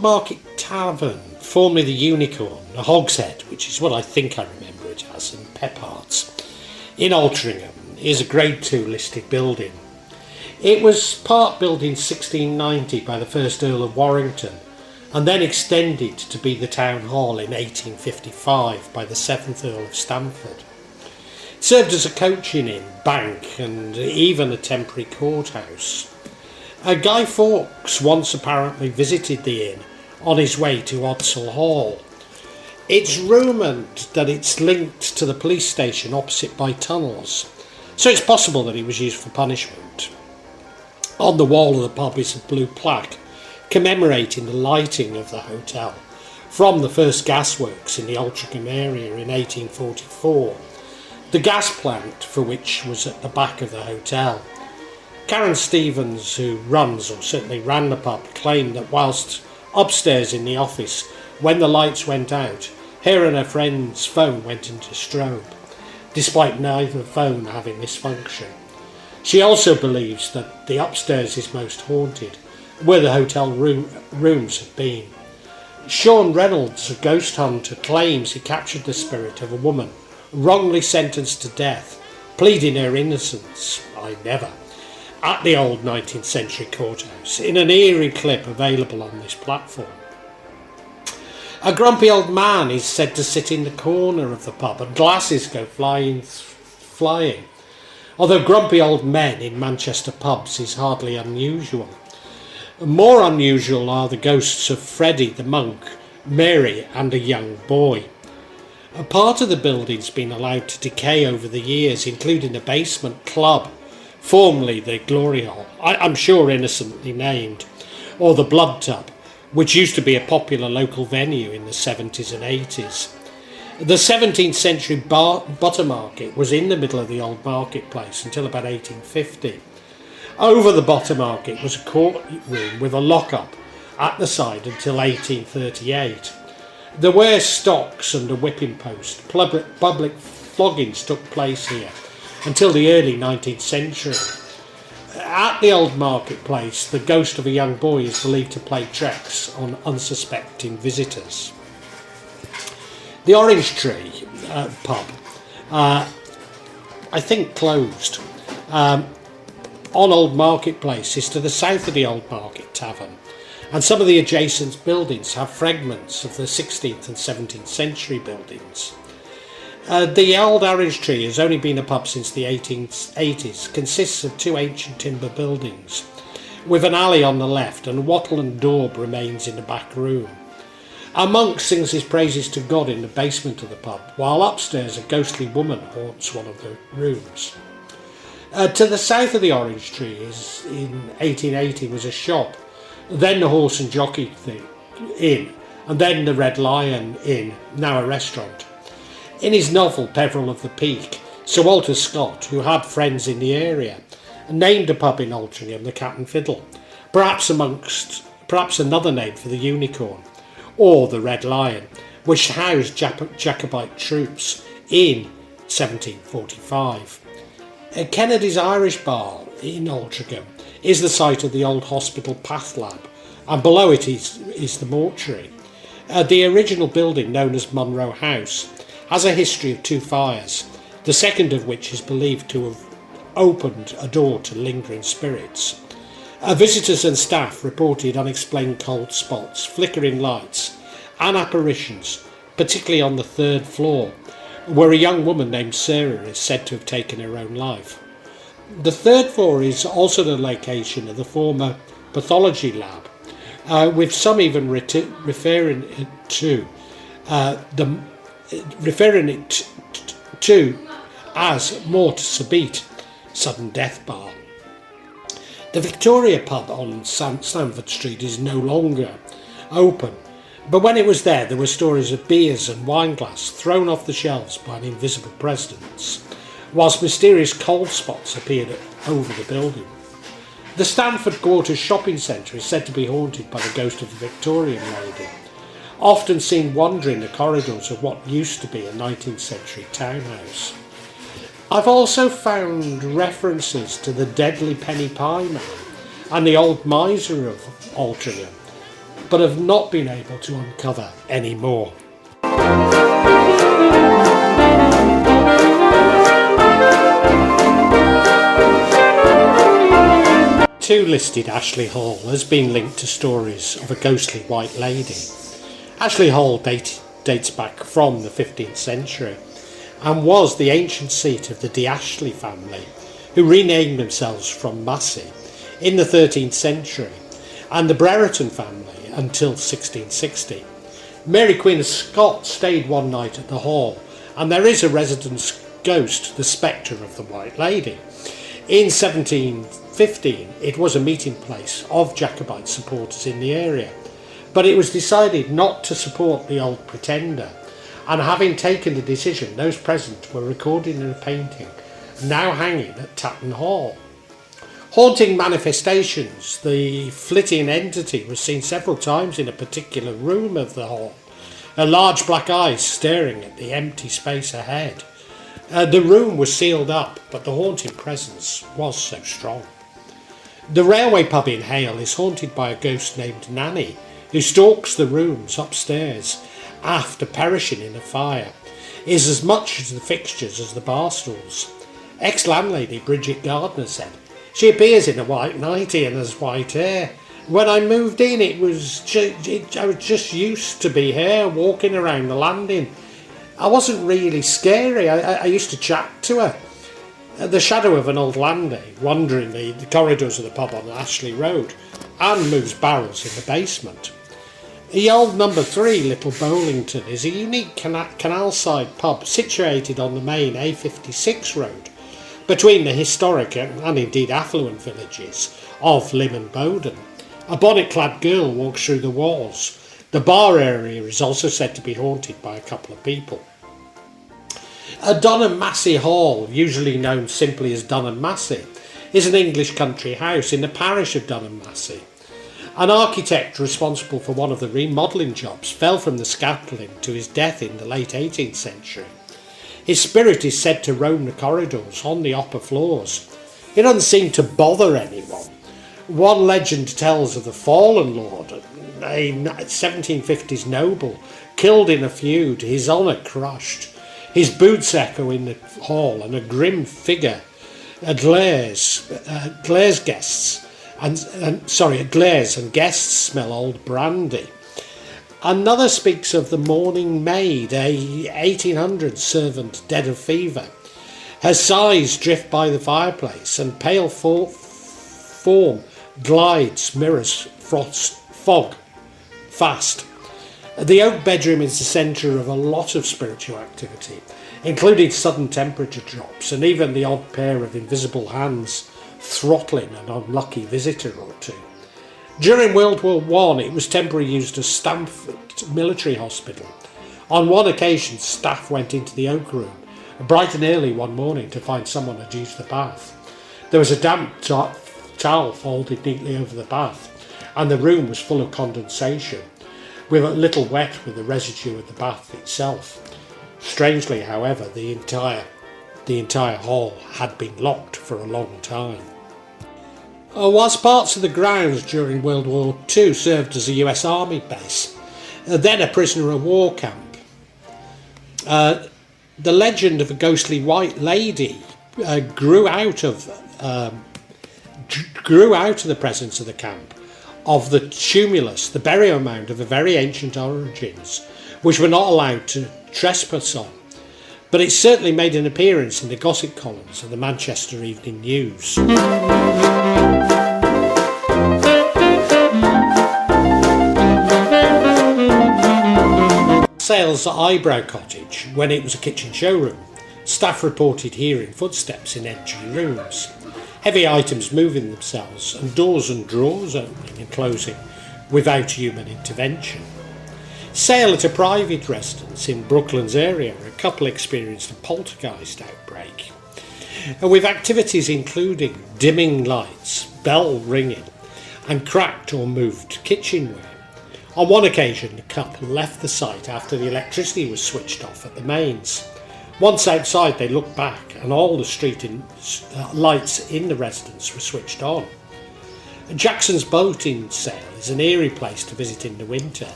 Market Tavern, formerly the Unicorn, a hogshead, which is what I think I remember it as, in Peppards, in Altrincham, is a Grade 2 listed building. It was part built in 1690 by the first Earl of Warrington, and then extended to be the town hall in 1855 by the 7th Earl of Stamford. It served as a coaching inn, bank, and even a temporary courthouse. Guy Fawkes once apparently visited the inn on his way to Odsal Hall. It's rumoured that it's linked to the police station opposite by tunnels, so it's possible that it was used for punishment. On the wall of the pub is a blue plaque commemorating the lighting of the hotel from the first gasworks in the Altrincham area in 1844, the gas plant for which was at the back of the hotel. Karen Stevens, who runs, or certainly ran the pub, claimed that whilst upstairs in the office, when the lights went out, her and her friend's phone went into strobe, despite neither phone having this function. She also believes that the upstairs is most haunted, where the hotel rooms have been. Sean Reynolds, a ghost hunter, claims he captured the spirit of a woman wrongly sentenced to death, pleading her innocence, I never, at the old 19th century courthouse, in an eerie clip available on this platform. A grumpy old man is said to sit in the corner of the pub and glasses go flying. Although grumpy old men in Manchester pubs is hardly unusual. More unusual are the ghosts of Freddie the monk, Mary and a young boy. A part of the building's been allowed to decay over the years, including the basement club, formerly the Glory Hole, I'm sure innocently named, or the Blood Tub, which used to be a popular local venue in the 70s and 80s. The 17th century butter market was in the middle of the old marketplace until about 1850. Over the butter market was a courtroom with a lock-up at the side until 1838. There were stocks and a whipping post. Public floggings took place here until the early 19th century. At the old marketplace, the ghost of a young boy is believed to play tricks on unsuspecting visitors. The Orange Tree pub, I think closed, on Old Marketplace is to the south of the Old Market Tavern, and some of the adjacent buildings have fragments of the 16th and 17th century buildings. The Old Orange Tree has only been a pub since the 1880s, consists of two ancient timber buildings, with an alley on the left, and wattle and daub remains in the back room. A monk sings his praises to God in the basement of the pub, while upstairs a ghostly woman haunts one of the rooms. To the south of the Orange Tree is, in 1880, was a shop, then the Horse and Jockey Inn, and then the Red Lion Inn, now a restaurant. In his novel Peveril of the Peak, Sir Walter Scott, who had friends in the area, named a pub in Altrincham the Cat and Fiddle, perhaps another name for the Unicorn, or the Red Lion, which housed Jacobite troops in 1745. Kennedy's Irish Bar in Altrincham is the site of the old hospital path lab, and below it is the mortuary. The original building, known as Munro House, has a history of two fires, the second of which is believed to have opened a door to lingering spirits. Visitors and staff reported unexplained cold spots, flickering lights, and apparitions, particularly on the third floor, where a young woman named Sarah is said to have taken her own life. The third floor is also the location of the former pathology lab, with some even referring it to as Mort Subite, sudden death bar. The Victoria pub on Stamford Street is no longer open, but when it was there were stories of beers and wine glass thrown off the shelves by an invisible presence, whilst mysterious cold spots appeared over the building. The Stamford Quarters shopping centre is said to be haunted by the ghost of the Victorian lady, often seen wandering the corridors of what used to be a 19th century townhouse. I've also found references to the deadly penny pie man and the old miser of Altrincham, but have not been able to uncover any more. Too listed Ashley Hall has been linked to stories of a ghostly white lady. Ashley Hall dates back from the 15th century and was the ancient seat of the de Ashley family, who renamed themselves from Massey in the 13th century, and the Brereton family until 1660. Mary Queen of Scots stayed one night at the hall, and there is a resident's ghost, the spectre of the White Lady. In 1715, it was a meeting place of Jacobite supporters in the area, but it was decided not to support the old pretender, and having taken the decision, those present were recorded in a painting now hanging at Tatton Hall. Haunting manifestations, the flitting entity was seen several times in a particular room of the hall, a large black eye staring at the empty space ahead. The room was sealed up, but the haunting presence was so strong. The railway pub in Hale is haunted by a ghost named Nanny, who stalks the rooms upstairs after perishing in a fire, is as much as the fixtures as the bar stools. Ex-landlady Bridget Gardner said, "She appears in a white nightie and has white hair. When I moved in, I was just used to be here walking around the landing. I wasn't really scary. I used to chat to her." The shadow of an old landy wandering the corridors of the pub on Ashley Road and moves barrels in the basement. The old number 3 Little Bollington is a unique canal-side pub situated on the main A56 road between the historic and indeed affluent villages of Lymm and Bowden. A bonnet-clad girl walks through the walls. The bar area is also said to be haunted by a couple of people. Dunham Massey Hall, usually known simply as Dunham Massey, is an English country house in the parish of Dunham Massey. An architect responsible for one of the remodelling jobs fell from the scaffolding to his death in the late 18th century. His spirit is said to roam the corridors on the upper floors. It doesn't seem to bother anyone. One legend tells of the fallen lord, a 1750s noble, killed in a feud, his honour crushed, his boots echo in the hall, and a grim figure glares and guests smell old brandy. Another speaks of the mourning maid, a 1800s servant dead of fever. Her sighs drift by the fireplace, and pale form glides, mirrors fog fast. The oak bedroom is the centre of a lot of spiritual activity, including sudden temperature drops and even the odd pair of invisible hands throttling an unlucky visitor or two. During World War I, it was temporarily used as Stamford Military Hospital. On one occasion, staff went into the oak room bright and early one morning to find someone had used the bath. There was a damp towel folded neatly over the bath, and the room was full of condensation, with a little wet with the residue of the bath itself. Strangely, however, the entire hall had been locked for a long time. Whilst parts of the grounds during World War II served as a US Army base, then a prisoner of war camp, the legend of a ghostly white lady grew out of the presence of the camp, of the tumulus, the burial mound of a very ancient origins, which were not allowed to trespass on. But it certainly made an appearance in the gossip columns of the Manchester Evening News. Sale's Eyebrow Cottage, when it was a kitchen showroom, staff reported hearing footsteps in entry rooms, heavy items moving themselves, and doors and drawers opening and closing without human intervention. Sale at a private residence in Brooklands area, a couple experienced a poltergeist outbreak, with activities including dimming lights, bell ringing, and cracked or moved kitchenware. On one occasion, the couple left the site after the electricity was switched off at the mains. Once outside, they looked back and all the street lights in the residence were switched on. Jackson's boat in Sale is is an eerie place to visit in the winter,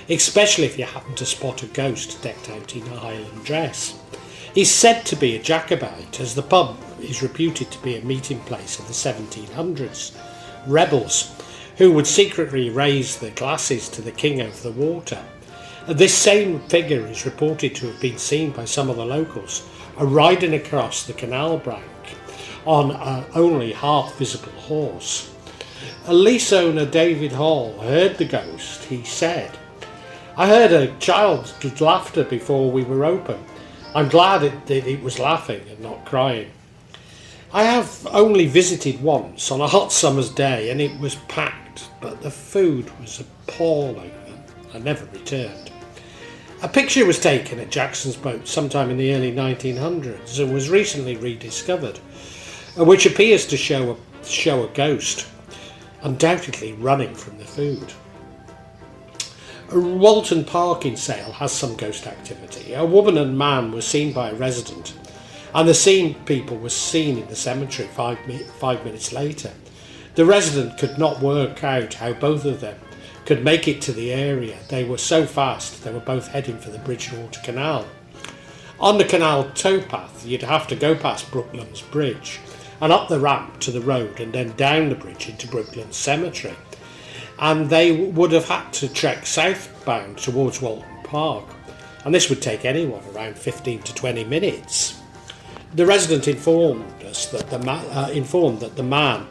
especially if you happen to spot a ghost decked out in a Highland dress. He's said to be a Jacobite, as the pub is reputed to be a meeting place of the 1700s rebels who would secretly raise their glasses to the king over the water. This same figure is reported to have been seen by some of the locals riding across the canal bank on an only half visible horse. A lease owner, David Hall, heard the ghost. He said, "I heard a child's laughter before we were open. I'm glad that it was laughing and not crying. I have only visited once on a hot summer's day, and it was packed, but the food was appalling, and I never returned." A picture was taken at Jackson's boat sometime in the early 1900s and was recently rediscovered, which appears to show a ghost, undoubtedly running from the food. Walton Park in Sale has some ghost activity. A woman and man were seen by a resident, and the seen people were seen in the cemetery 5 minutes later. The resident could not work out how both of them could make it to the area. They were so fast they were both heading for the Bridgewater Canal. On the canal towpath, you'd have to go past Brooklands Bridge and up the ramp to the road and then down the bridge into Brooklands Cemetery. And they would have had to trek southbound towards Walton Park, and this would take anyone around 15 to 20 minutes. The resident informed that the man,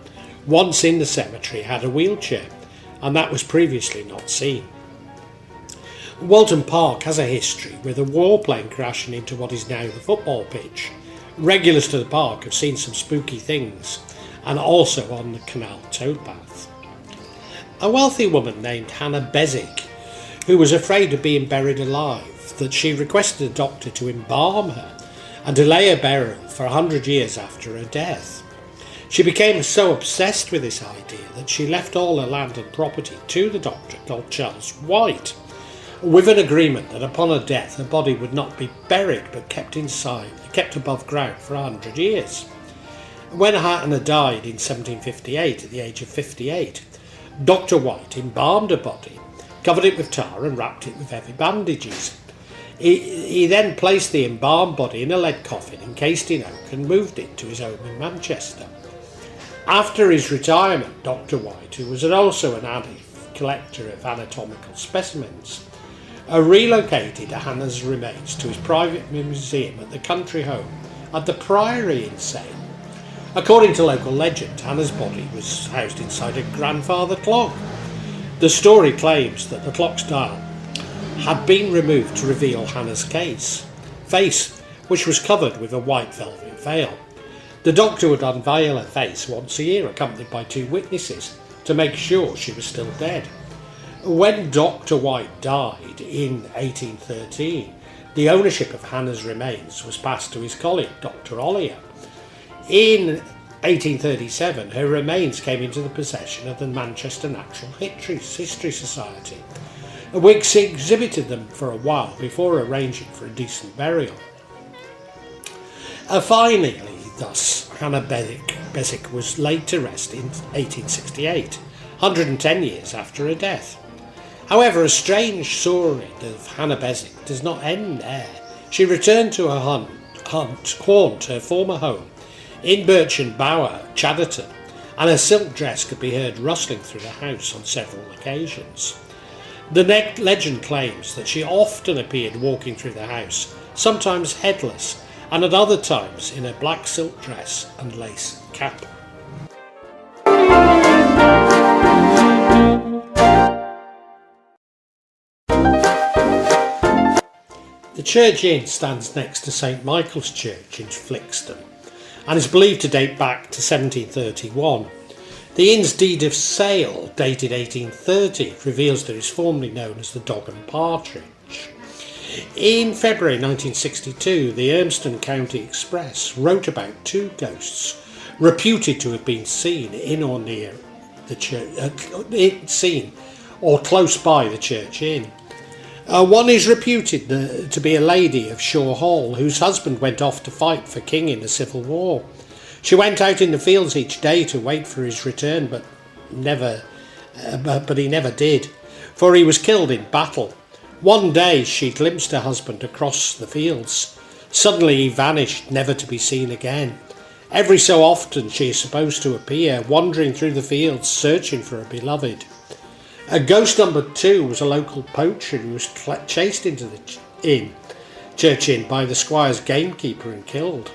once in the cemetery, had a wheelchair, and that was previously not seen. Walton Park has a history with a warplane crashing into what is now the football pitch. Regulars to the park have seen some spooky things, and also on the canal towpath. A wealthy woman named Hannah Beswick, who was afraid of being buried alive, that she requested a doctor to embalm her and delay her burial for 100 years after her death. She became so obsessed with this idea that she left all her land and property to the doctor called Charles White, with an agreement that upon her death her body would not be buried but kept above ground for 100 years. When Hannah died in 1758 at the age of 58, Dr. White embalmed her body, covered it with tar and wrapped it with heavy bandages. He then placed the embalmed body in a lead coffin encased in oak and moved it to his home in Manchester. After his retirement, Dr. White, who was also an avid collector of anatomical specimens, relocated Hannah's remains to his private museum at the country home at the Priory in Sale. According to local legend, Hannah's body was housed inside a grandfather clock. The story claims that the clock's dial had been removed to reveal Hannah's face, which was covered with a white velvet veil. The doctor would unveil her face once a year, accompanied by 2 witnesses, to make sure she was still dead. When Dr. White died in 1813, the ownership of Hannah's remains was passed to his colleague, Dr. Ollier. In 1837, her remains came into the possession of the Manchester Natural History Society, which exhibited them for a while before arranging for a decent burial. Finally, thus, Hannah Beswick was laid to rest in 1868, 110 years after her death. However, a strange story of Hannah Beswick does not end there. She returned to her haunt, her former home, in Birchen Bower, Chadderton, and her silk dress could be heard rustling through the house on several occasions. The legend claims that she often appeared walking through the house, sometimes headless, and at other times in a black silk dress and lace cap. The Church Inn stands next to St Michael's Church in Flixton and is believed to date back to 1731. The inn's deed of sale, dated 1830, reveals that it is formerly known as the Dog and Partridge. In February 1962, the Urmston County Express wrote about 2 ghosts reputed to have been seen in or near the church, seen or close by the Church Inn. One is reputed to be a lady of Shaw Hall, whose husband went off to fight for King in the Civil War. She went out in the fields each day to wait for his return, but never but he never did, for he was killed in battle. One day she glimpsed her husband across the fields. Suddenly he vanished, never to be seen again. Every so often she is supposed to appear, wandering through the fields, searching for her beloved. Ghost number 2 was a local poacher who was chased into the church inn by the squire's gamekeeper and killed.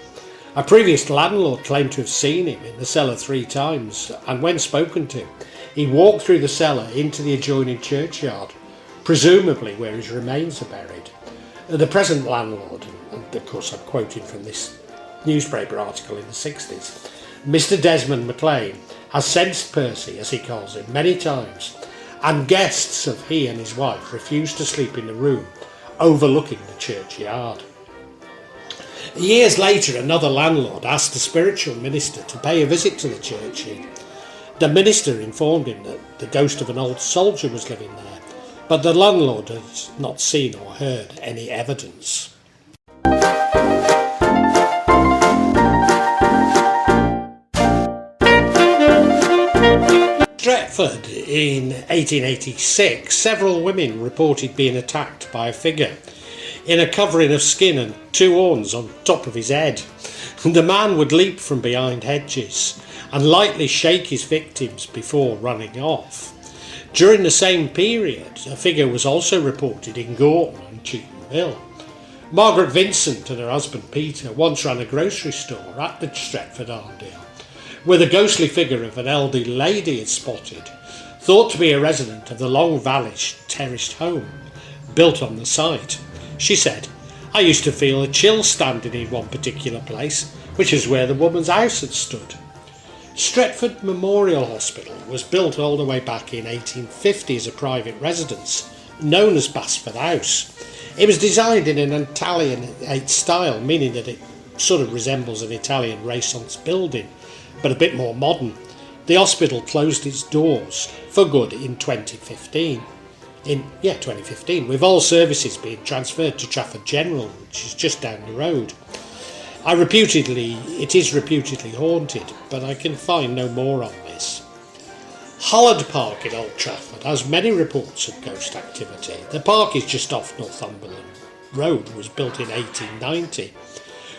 A previous landlord claimed to have seen him in the cellar 3 times, and when spoken to, he walked through the cellar into the adjoining churchyard, presumably where his remains are buried. The present landlord, and of course I'm quoting from this newspaper article in the 60s, Mr. Desmond MacLean, has sensed Percy, as he calls him, many times, and guests of he and his wife refused to sleep in the room overlooking the churchyard. Years later, another landlord asked the spiritual minister to pay a visit to the church inn. The minister informed him that the ghost of an old soldier was living there, but the landlord had not seen or heard any evidence. Stretford in 1886, several women reported being attacked by a figure in a covering of skin and 2 horns on top of his head. The man would leap from behind hedges and lightly shake his victims before running off. During the same period, a figure was also reported in Gorton and Cheetham Hill. Margaret Vincent and her husband Peter once ran a grocery store at the Stretford Arndale, where the ghostly figure of an elderly lady is spotted, thought to be a resident of the long-vanished terraced home built on the site. She said, "I used to feel a chill standing in one particular place, which is where the woman's house had stood." Stretford Memorial Hospital was built all the way back in 1850 as a private residence, known as Basford House. It was designed in an Italianate style, meaning that it sort of resembles an Italian Renaissance building, but a bit more modern. The hospital closed its doors for good in 2015. With all services being transferred to Trafford General, which is just down the road. It is reputedly haunted, but I can find no more on this. Hollard Park in Old Trafford has many reports of ghost activity. The park is just off Northumberland Road, was built in 1890.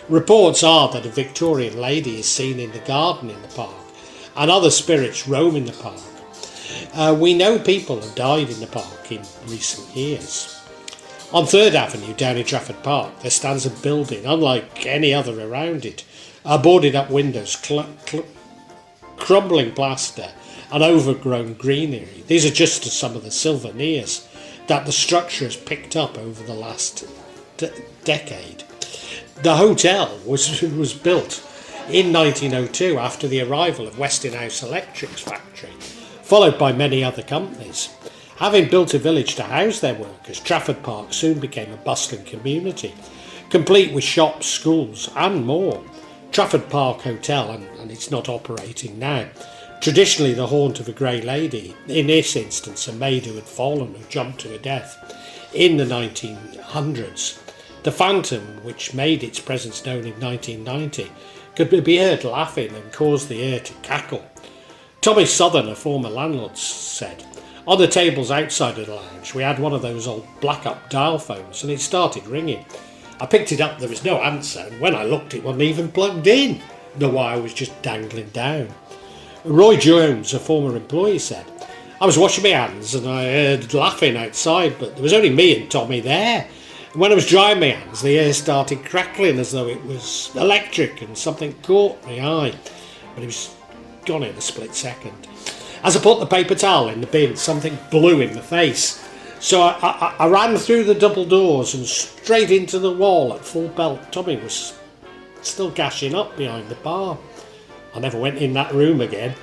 Reports are that a Victorian lady is seen in the garden in the park, and other spirits roam in the park. We know people have died in the park in recent years. On 3rd Avenue down in Trafford Park, there stands a building unlike any other around it. Boarded up windows, crumbling plaster and overgrown greenery. These are just some of the souvenirs that the structure has picked up over the last decade. The hotel was built in 1902 after the arrival of Westinghouse Electric's factory, followed by many other companies. Having built a village to house their workers, Trafford Park soon became a bustling community, complete with shops, schools and more. Trafford Park Hotel, and it's not operating now, traditionally the haunt of a grey lady, in this instance a maid who had fallen or jumped to her death in the 1900s. The phantom, which made its presence known in 1990, could be heard laughing and caused the air to cackle. Tommy Southern, a former landlord, said, "On the tables outside of the lounge we had one of those old black-up dial phones and it started ringing. I picked it up, there was no answer, and when I looked it wasn't even plugged in. The wire was just dangling down." Roy Jones, a former employee, said, "I was washing my hands and I heard laughing outside, but there was only me and Tommy there. And when I was drying my hands, the air started crackling as though it was electric and something caught my eye, but it was gone in a split second. As I put the paper towel in the bin, something blew in the face. So I ran through the double doors and straight into the wall at full belt. Tommy was still gashing up behind the bar. I never went in that room again."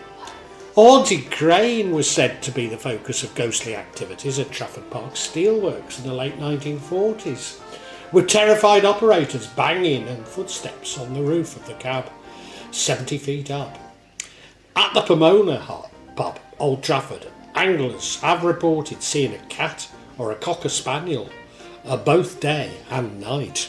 A haunted crane was said to be the focus of ghostly activities at Trafford Park Steelworks in the late 1940s, with terrified operators banging and footsteps on the roof of the cab, 70 feet up. At the Pomona pub, Old Trafford, anglers have reported seeing a cat or a cocker spaniel both day and night.